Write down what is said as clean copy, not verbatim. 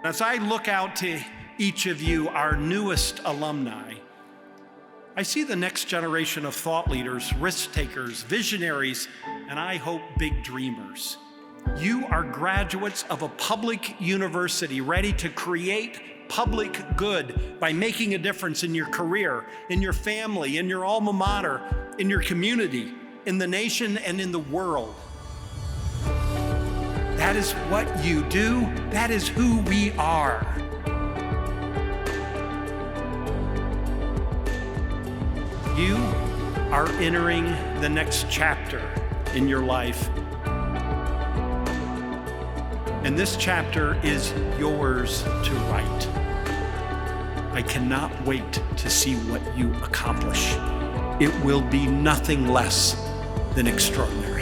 As I look out to each of you, our newest alumni, I see the next generation of thought leaders, risk takers, visionaries, and I hope big dreamers. You are graduates of a public university ready to create public good by making a difference in your career, in your family, in your alma mater, in your community, in the nation, and in the world. That is what you do. That is who we are. You are entering the next chapter in your life. And this chapter is yours to write. I cannot wait to see what you accomplish. It will be nothing less than extraordinary.